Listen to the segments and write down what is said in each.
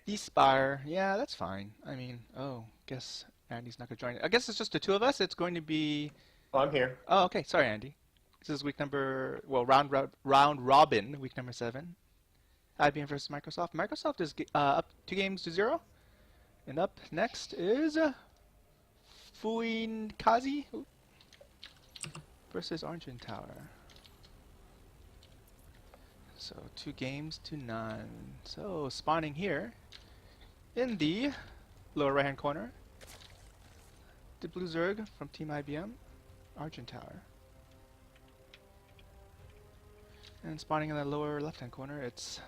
Espire, yeah, that's fine. I mean, oh, guess Andy's not gonna join. I guess it's just the two of us. It's going to be. Oh, I'm here. Oh, okay. Sorry, Andy. This is week number. Well, round robin, week number 7. IBM versus Microsoft. Microsoft is up 2 games to 0, and up next is Fuinkaze versus Argentower. So 2 games to none. So spawning here in the lower right hand corner, the blue Zerg from Team IBM, Argentower. And spawning in the lower left hand corner, it's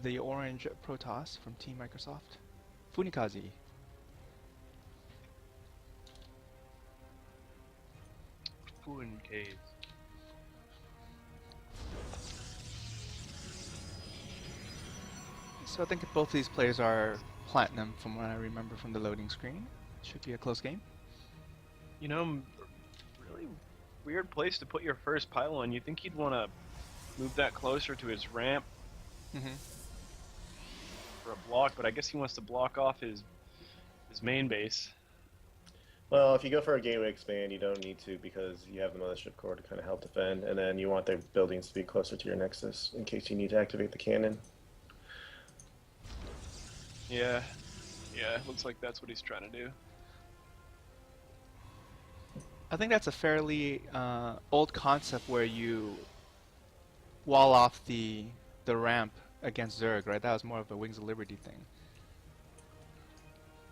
the orange Protoss from Team Microsoft, Fuinkaze. Fuinkaze. So I think both these players are platinum from what I remember from the loading screen. Should be a close game. You know, really weird place to put your first pylon. You think you'd want to move that closer to his ramp for a block, but I guess he wants to block off his main base. Well, if you go for a gateway expand, you don't need to because you have the mothership core to kind of help defend, and then you want the buildings to be closer to your nexus in case you need to activate the cannon. Yeah, it looks like that's what he's trying to do. I think that's a fairly old concept where you wall off the ramp against Zerg, right? That was more of a Wings of Liberty thing.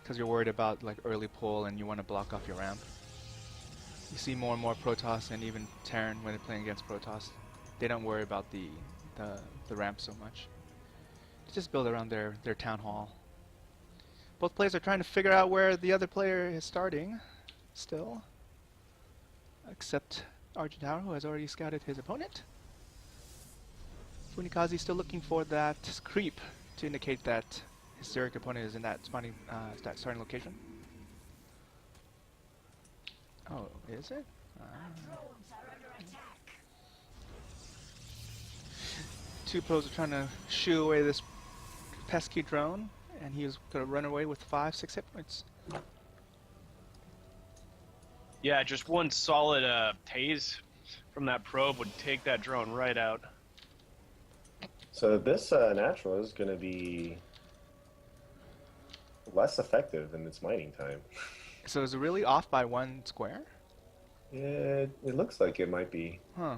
Because you're worried about like early pull and you want to block off your ramp. You see more and more Protoss and even Terran when they're playing against Protoss. They don't worry about the ramp so much. They just build around their town hall. Both players are trying to figure out where the other player is starting still. Except Argentower, who has already scouted his opponent. Fuinkaze still looking for that creep to indicate that his Zerg opponent is in that spawning, that starting location. Oh, is it? Two pros are trying to shoo away this pesky drone, and he was going to run away with 5-6 hit points. Yeah, just one solid tase from that probe would take that drone right out. So this natural is going to be less effective in its mining time. So is it really off by 1 square? Yeah, it looks like it might be. Huh.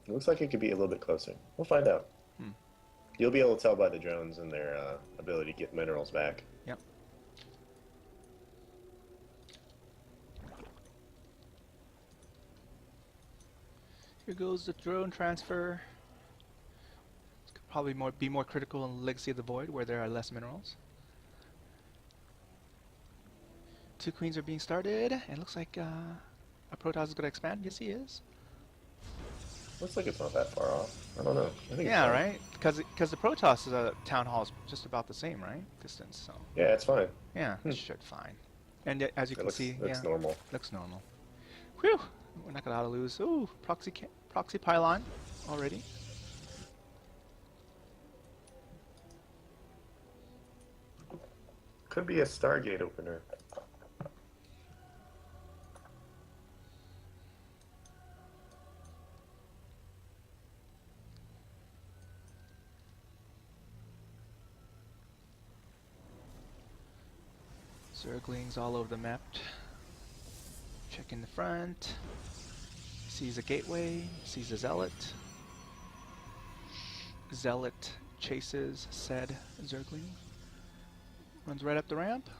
It looks like it could be a little bit closer. We'll find out. You'll be able to tell by the drones and their ability to get minerals back. Yep. Here goes the drone transfer. This could probably be more critical in Legacy of the Void, where there are less minerals. 2 queens are being started, and it looks like a Protoss is going to expand. Yes, he is. Looks like it's not that far off. I don't know. I think Yeah, it's right? Because the Protoss town hall is just about the same, right? Distance, so. yeah, it's fine. Yeah, it should fine. And as you can see, looks yeah, normal. looks normal. Whew! We're not gonna lose. Ooh, proxy pylon already. Could be a Stargate opener. Zerglings all over the map. Checking the front. Sees a gateway. Sees a zealot. Zealot chases said Zergling. Runs right up the ramp.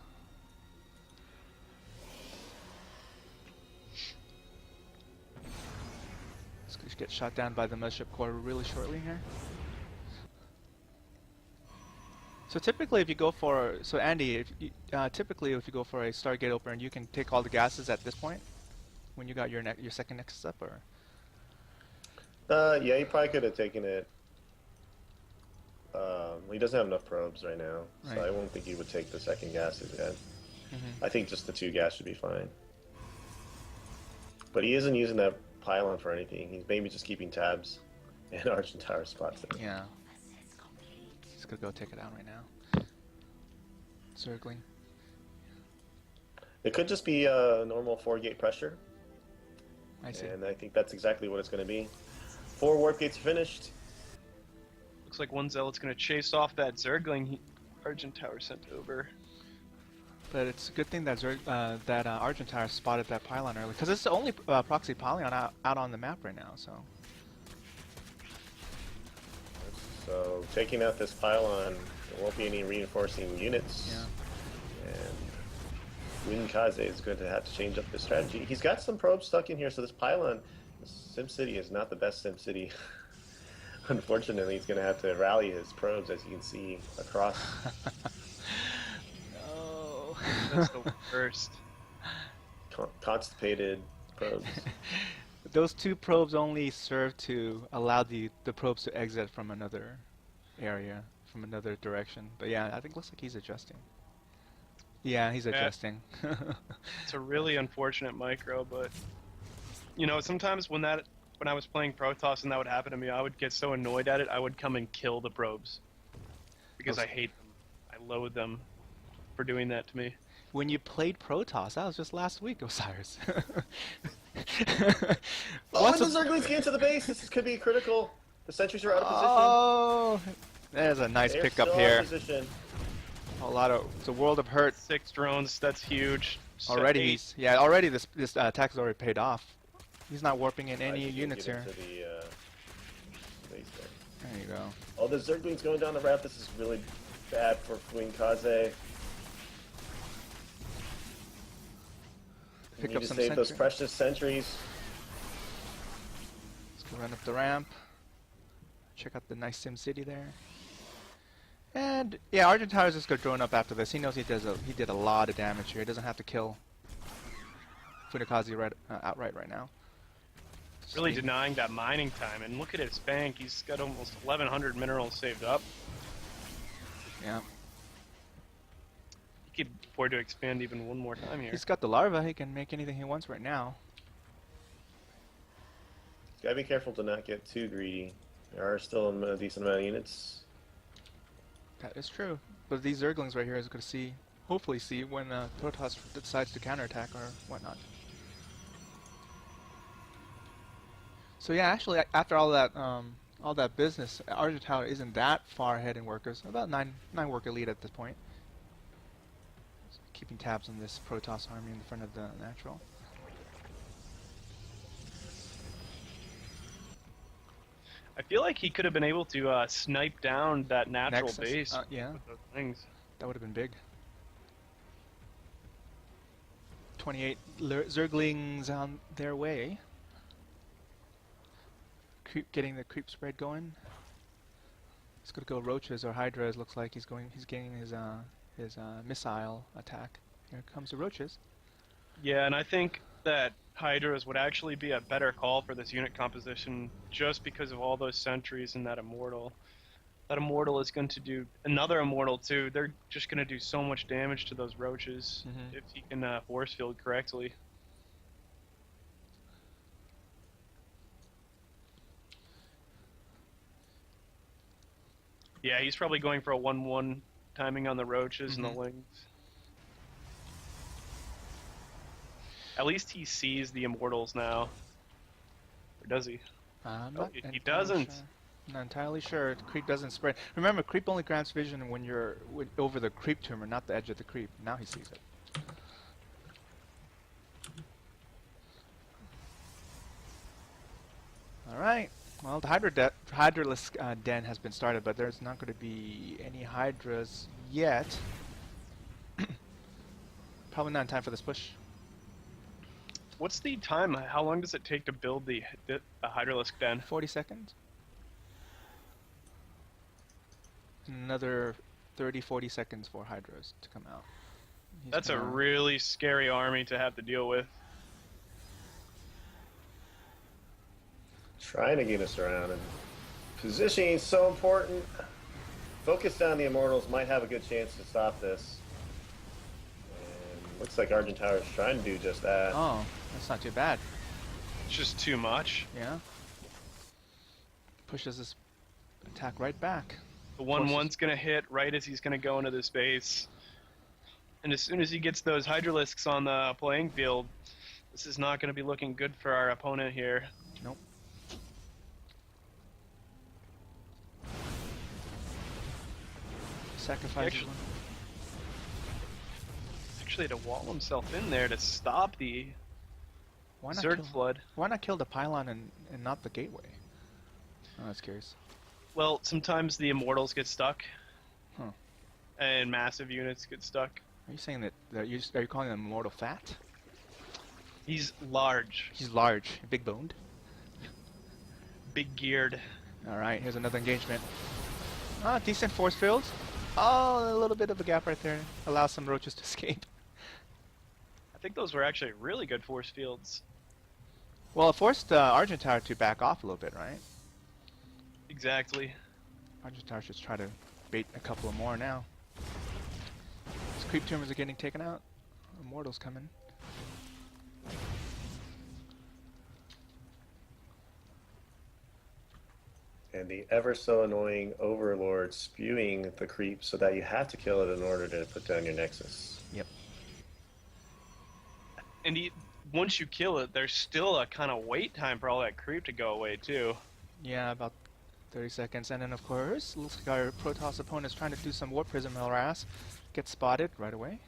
This could get shot down by the mothership core really shortly here. So typically, if you go for Andy, typically if you go for a Stargate opener, you can take all the gases at this point when you got your second nexus up, or. Yeah, he probably could have taken it. He doesn't have enough probes right now, so I won't think he would take the second gases yet. I think just the 2 gas should be fine. But he isn't using that pylon for anything. He's maybe just keeping tabs, and Argentower spots it. Yeah. He's gonna go take it out right now. Circling. It could just be a normal 4-gate pressure. I see. And I think that's exactly what it's going to be. 4 warp gates are finished. Looks like one Zealot's gonna chase off that Zergling Argentower sent over. But it's a good thing that Argentower spotted that pylon early, because it's the only proxy pylon out on the map right now. So taking out this pylon, there won't be any reinforcing units. Yeah. And Fuinkaze is going to have to change up his strategy. He's got some probes stuck in here, so this pylon, SimCity is not the best SimCity. Unfortunately, he's going to have to rally his probes, as you can see, across. No. That's the worst. Constipated probes. Those 2 probes only serve to allow the probes to exit from another area, from another direction. But yeah, I think it looks like he's adjusting. Yeah, he's adjusting. It's a really unfortunate micro, but you know, sometimes when I was playing Protoss and that would happen to me, I would get so annoyed at it, I would come and kill the probes. Because I hate them. I loathe them for doing that to me. When you played Protoss, that was just last week, Osiris. Oh, and the Zerglings get into the base! This could be critical. The sentries are out of position. Oh, there's a nice They're pickup still here. out of position. A lot of, it's a world of hurt. 6 drones, that's huge. Already, 8. already this attack has already paid off. He's not warping in any I think units get here. into the, base there. There you go. Oh, the Zerglings going down the ramp. This is really bad for Fuinkaze. Pick Need up to some save those sentry. precious sentries. Let's go run up the ramp. Check out the nice SimCity there. And yeah, Argentower is just gonna drone up after this. He knows he did a lot of damage here. He doesn't have to kill Fuinkaze outright right now. Really denying that mining time, and look at his bank. He's got almost 1,100 minerals saved up. Yeah. He could afford to expand even one more time here. He's got the larva. He can make anything he wants right now. Gotta be careful to not get too greedy. There are still a decent amount of units. That is true. But these Zerglings right here is going to see, hopefully see, when Protoss decides to counterattack or whatnot. So yeah, actually, after all that business, Argentower isn't that far ahead in workers. About 9 worker lead at this point. So keeping tabs on this Protoss army in front of the natural. I feel like he could have been able to snipe down that natural Nexus, base yeah. with those things. That would have been big. 28 Zerglings on their way. Getting the creep spread going. He's gonna go roaches or hydras. Looks like he's getting his missile attack. Here comes the roaches. Yeah, and I think that Hydras would actually be a better call for this unit composition just because of all those sentries and that Immortal. That Immortal is going to do another Immortal too. They're just going to do so much damage to those roaches if he can force field correctly. Yeah, he's probably going for a 1-1 timing on the roaches and the lings. At least he sees the Immortals now. Or does he? He doesn't. Sure. Not entirely sure. Creep doesn't spread. Remember, creep only grants vision when you're over the creep tumor, not the edge of the creep. Now he sees it. All right. Well, the Hydraless den has been started, but there's not going to be any Hydras yet. Probably not in time for this push. What's the time? How long does it take to build the Hydralisk den? 40 seconds. Another 30-40 seconds for Hydras to come out. That's a really scary army to have to deal with. Trying to get us around, and positioning is so important. Focus down the Immortals might have a good chance to stop this. And looks like Argentower is trying to do just that. Oh, that's not too bad. It's just too much. Yeah. Pushes this attack right back. The 1-1's gonna hit right as he's gonna go into the space. And as soon as he gets those Hydralisks on the playing field, this is not gonna be looking good for our opponent here. Nope. Sacrifice. Actually, to wall himself in there to stop the Zerg flood. Why not kill the pylon and not the gateway? Oh, that's curious. Well, sometimes the Immortals get stuck. Huh. And massive units get stuck. Are you saying that are you calling him immortal fat? He's large. He's large, big boned. Big geared. Alright, here's another engagement. Ah, decent force field. Oh, a little bit of a gap right there. Allows some roaches to escape. I think those were actually really good force fields. Well, it forced Argentower to back off a little bit, right? Exactly. Argentower should try to bait a couple of more now. These creep tumors are getting taken out. Immortals coming. And the ever so annoying Overlord spewing the creep so that you have to kill it in order to put down your Nexus. Yep. And once you kill it, there's still a kind of wait time for all that creep to go away too. Yeah, about 30 seconds. And then, of course, looks like our Protoss opponent is trying to do some Warp Prism harass. Gets spotted right away.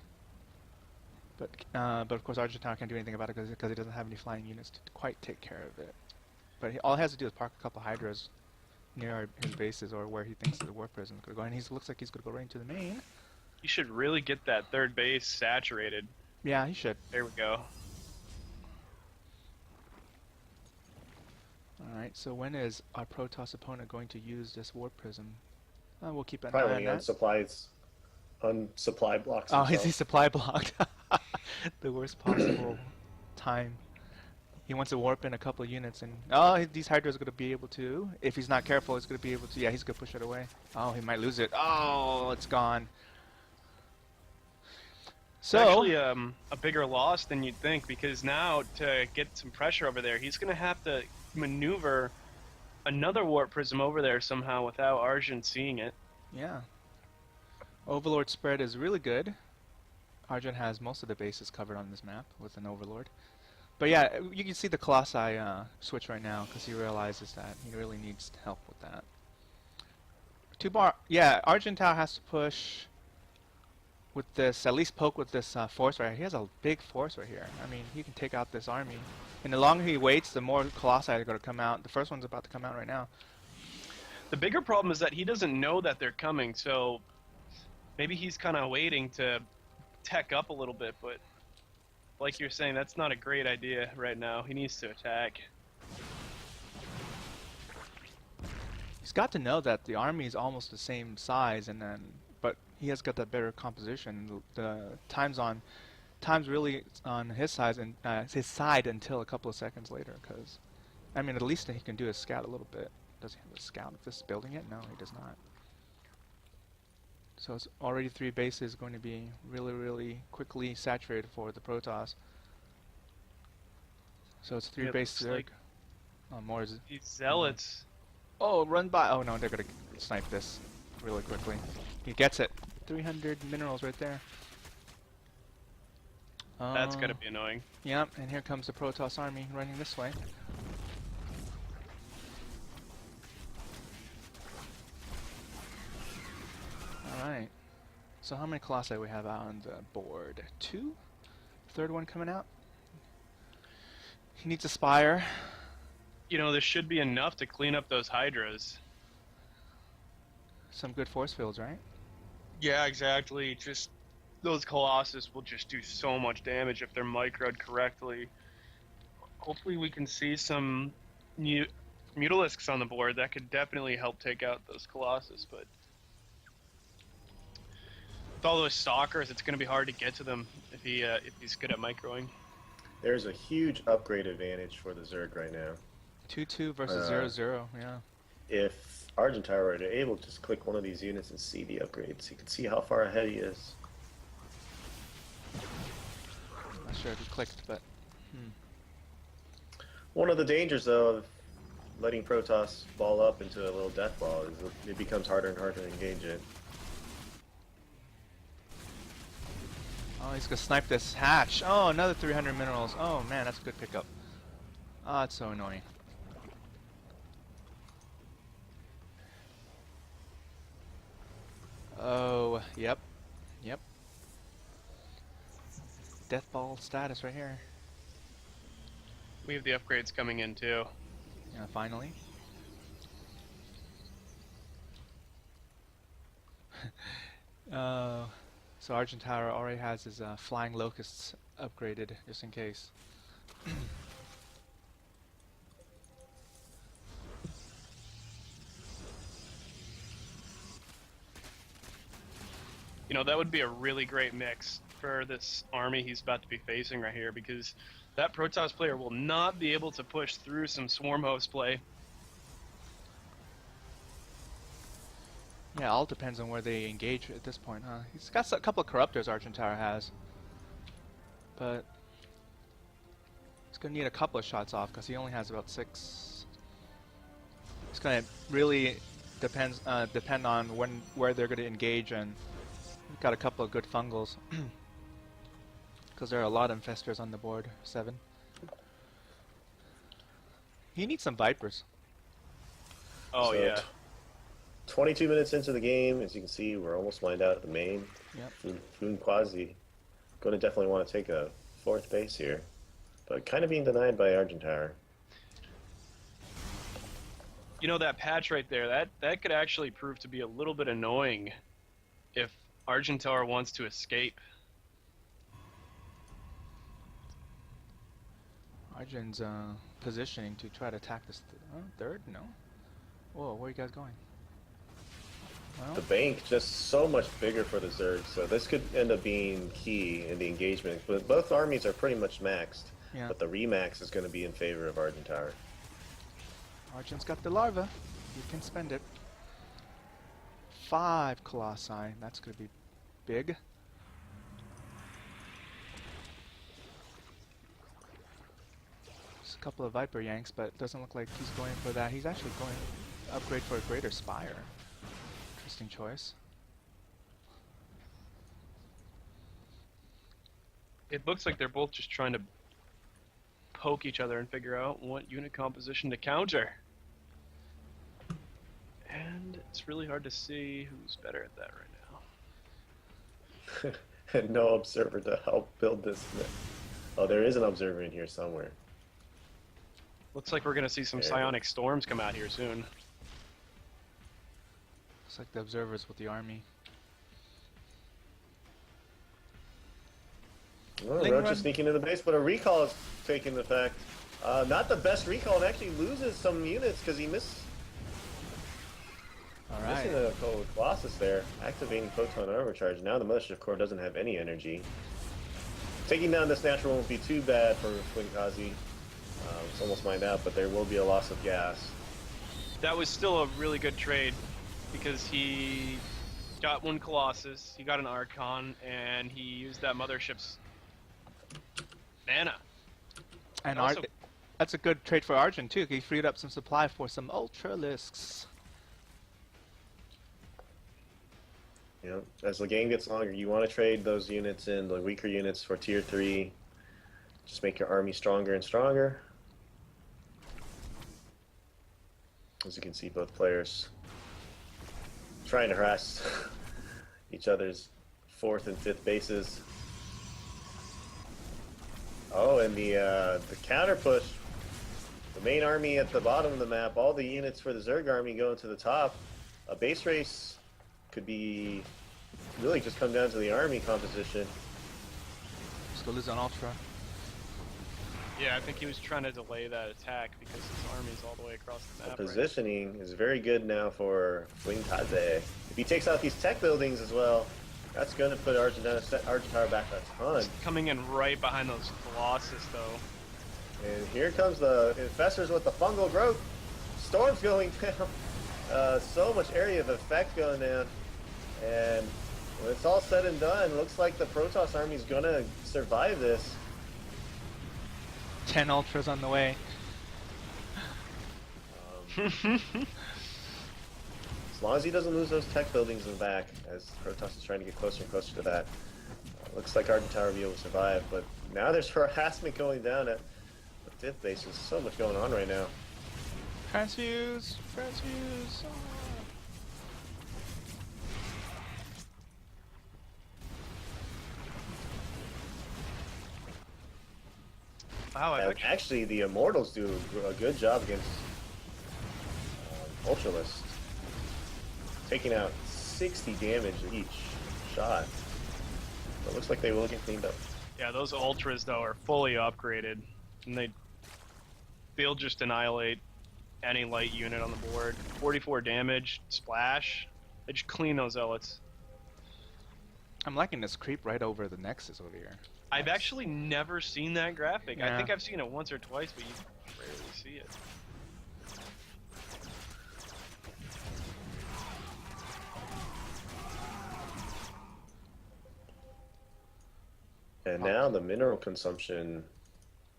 But of course, Argentower can't do anything about it because he doesn't have any flying units to quite take care of it. But all he has to do is park a couple Hydras near his bases or where he thinks the Warp Prism is going to go. And he looks like he's going to go right into the main. You should really get that third base saturated. Yeah, he should. There we go. Alright, so when is our Protoss opponent going to use this Warp Prism? We'll keep an Probably eye on that. Unsupply blocks. Oh, himself. is he supply blocked? The worst possible time. He wants to warp in a couple of units, and these Hydras are going to be able to. If he's not careful, he's going to be able to. Yeah, he's going to push it away. Oh, he might lose it. Oh, it's gone. So Actually, a bigger loss than you'd think, because now to get some pressure over there, he's going to have to maneuver another Warp Prism over there somehow without Argent seeing it. yeah, Overlord spread is really good. Argent has most of the bases covered on this map with an Overlord. But yeah, you can see the Colossi switch right now because he realizes that he really needs help with that. Yeah, Argentower has to push with this, at least poke with this force right here. He has a big force right here. I mean, he can take out this army. And the longer he waits, the more Colossi are going to come out. The first one's about to come out right now. The bigger problem is that he doesn't know that they're coming, so maybe he's kind of waiting to tech up a little bit, but like you're saying, that's not a great idea right now. He needs to attack. He's got to know that the army is almost the same size, but he has got that better composition. The time's really on his side until a couple of seconds later. Because, I mean, at least he can do his scout a little bit. Does he have a scout if this is building it? No, he does not. So it's already 3 bases going to be really, really quickly saturated for the Protoss. So it's 3 bases. Like more is these zealots. Oh, run by! Oh no, they're gonna snipe this really quickly. He gets it. 300 minerals right there. That's gonna be annoying. Yep, and here comes the Protoss army running this way. Alright. So how many Colossi we have out on the board? 2? Third one coming out? He needs a Spire. You know, there should be enough to clean up those Hydras. Some good force fields, right? Yeah, exactly. Just those Colossus will just do so much damage if they're microed correctly. Hopefully we can see some Mutalisks on the board. That could definitely help take out those Colossus, but with all those Stalkers, it's going to be hard to get to them if he's good at microing. There's a huge upgrade advantage for the Zerg right now. 2-2 versus 0-0, yeah. If Argentower were able to just click one of these units and see the upgrades, he can see how far ahead he is. Not sure if he clicked, but... One of the dangers, though, of letting Protoss ball up into a little death ball. It becomes harder and harder to engage it. Oh, he's gonna snipe this hatch. Oh, another 300 minerals. Oh man, that's a good pickup. Oh, it's so annoying. Oh, yep. Yep. Death ball status right here. We have the upgrades coming in too. Yeah, finally. So Argentower already has his flying locusts upgraded, just in case. You know, that would be a really great mix for this army he's about to be facing right here, because that Protoss player will not be able to push through some swarm host play. Yeah, all depends on where they engage at this point, huh? He's got a couple of corruptors Argentower has, but he's gonna need a couple of shots off because he only has about 6. It's gonna really depend on where they're gonna engage, and we've got a couple of good fungals because there are a lot of infestors on the board. 7. He needs some vipers. Oh, So, yeah. 22 minutes into the game, as you can see, we're almost lined out at the main. Yep. Fuinkaze going to definitely want to take a 4th base here, but kind of being denied by Argentower. You know, that patch right there, that could actually prove to be a little bit annoying if Argentower wants to escape. Arjun's positioning to try to attack this 3rd? No? Whoa, where are you guys going? Well, The bank just so much bigger for the Zerg, so this could end up being key in the engagement. But both armies are pretty much maxed, yeah. but the remax is going to be in favor of Argentower. Arjun's got the larva. You can spend it. 5 colossi. That's going to be big. Just a couple of Viper yanks, but it doesn't look like he's going for that. He's actually going to upgrade for a greater spire. Interesting choice. It looks like they're both just trying to poke each other and figure out what unit composition to counter. And it's really hard to see who's better at that right now. And no observer to help build this. Oh, there is an observer in here somewhere. Looks like we're going to see some There. psionic storms come out here soon. Looks like the observers with the army. Well, Ling Roach run. is sneaking into the base, but a recall is taking effect. Not the best recall, and actually loses some units because he missing Alright. a Colossus there, activating Photon Overcharge. Now the Mothership Core doesn't have any energy. Taking down this natural won't be too bad for Fuinkaze. It's almost mined out, but there will be a loss of gas. That was still a really good trade because he got 1 Colossus, he got an Archon, and he used that Mothership's mana. And also- that's a good trade for Arjun too. He freed up some supply for some Ultralisks. You know, as the game gets longer, you want to trade those units in, the weaker units, for tier 3. Just make your army stronger and stronger. As you can see, both players trying to harass each other's 4th and 5th bases. Oh, and the counter push. The main army at the bottom of the map, all the units for the Zerg army going to the top. A base race could be really just come down to the army composition. Still is on Ultra. Yeah, I think he was trying to delay that attack because his army's all the way across the The map. Right? positioning is very good now for Fuinkaze. If he takes out these tech buildings as well, that's going to put Argentower back a ton. Coming in right behind those Colossus, though. And here comes the Infestors with the fungal growth. Storm's going down. So much area of effect going down. And when it's all said and done, looks like the Protoss army is going to survive this. 10 Ultras on the way. As long as he doesn't lose those tech buildings in the back, as Protoss is trying to get closer and closer to that. Looks like Argentower will be able to survive, but now there's harassment going down at the 5th base. There's so much going on right now. Transfuse! Transfuse! Wow, I've actually... Actually, the Immortals do a good job against Ultralist. Taking out 60 damage each shot. It looks like they will get cleaned up. Yeah, those Ultras, though, are fully upgraded. And they'll just annihilate any light unit on the board. 44 damage, splash. They just clean those Zealots. I'm liking this creep right over the Nexus over here. I've actually never seen that graphic. Yeah. I think I've seen it once or twice, but you rarely see it. And now the mineral consumption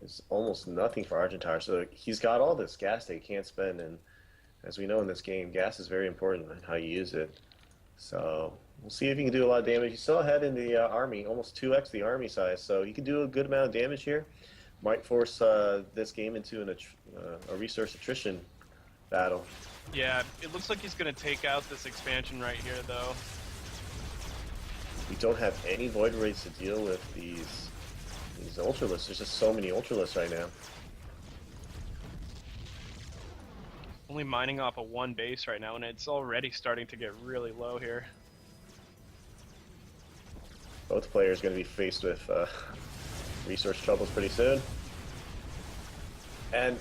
is almost nothing for Argentower. So he's got all this gas that he can't spend, and as we know in this game, gas is very important in how you use it. So we'll see if he can do a lot of damage. He's still ahead in the army, almost 2x the army size, so he can do a good amount of damage here. Might force this game into a resource attrition battle. Yeah, it looks like he's going to take out this expansion right here, though. We don't have any void rates to deal with these Ultralists. There's just so many Ultralists right now. Only mining off of one base right now, and it's already starting to get really low here. Both players going to be faced with resource troubles pretty soon. And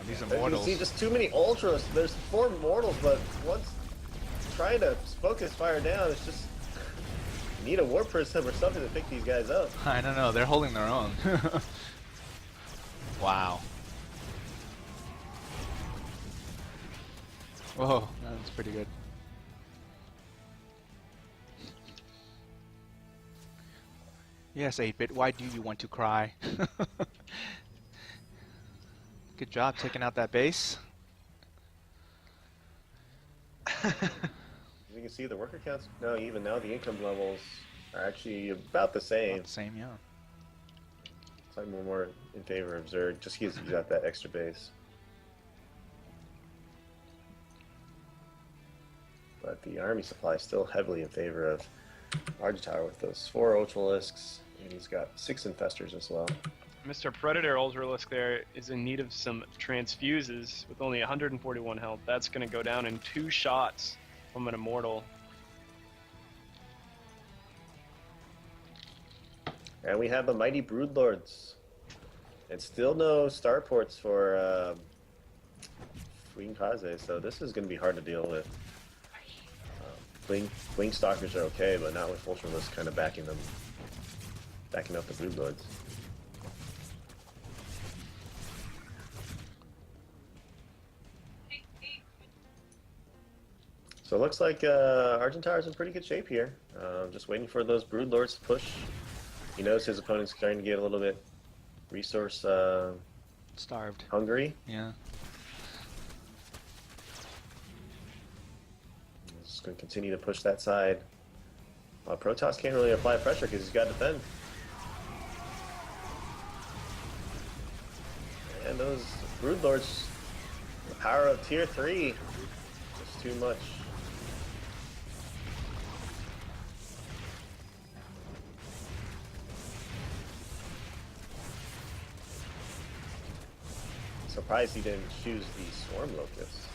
These you Immortals. see just too many Ultras. There's 4 Immortals, but once trying to focus fire down, it's just you need a War Prism or something to pick these guys up. I don't know, they're holding their own. Wow. Whoa, that's pretty good. Yes, 8-bit, why do you want to cry? Good job taking out that base. As you can see, the worker counts, no, even now the income levels are actually about the same. About the same, yeah. It's like more in favor of Zerg, just because he's got that extra base. But the army supply is still heavily in favor of Argentower with those 4 Ultralisks, and he's got 6 Infestors as well. Mr. Predator Ultralisk there is in need of some transfuses with only 141 health. That's going to go down in 2 shots from an Immortal. And we have the mighty Broodlords. And still no starports for Fuinkaze, so this is going to be hard to deal with. Blink Stalkers are okay, but not with Ultralisk kind of backing up the Broodlords. So it looks like Argentower's in pretty good shape here. Just waiting for those Broodlords to push. He knows his opponent's starting to get a little bit resource Starved. hungry. Yeah. Just going to continue to push that side. Protoss can't really apply pressure because he's got to defend. And those Broodlords, the power of tier 3, just too much. Surprised he didn't choose the Swarm Locust.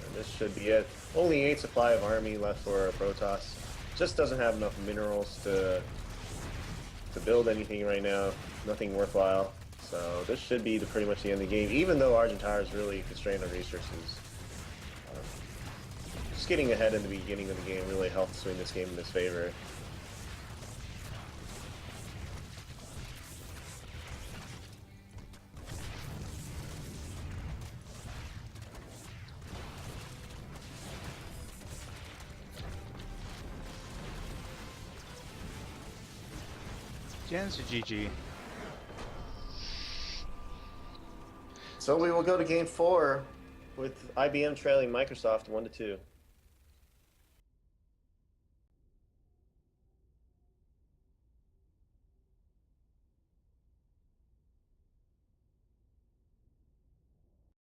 And this should be it. Only 8 supply of army left for Protoss. Just doesn't have enough minerals to build anything right now. Nothing worthwhile. So this should be pretty much the end of the game, even though Argentower is really constrained on resources. Just getting ahead in the beginning of the game really helped swing this game in his favor. Jan's a GG. So we will go to game 4 with IBM trailing Microsoft 1-2.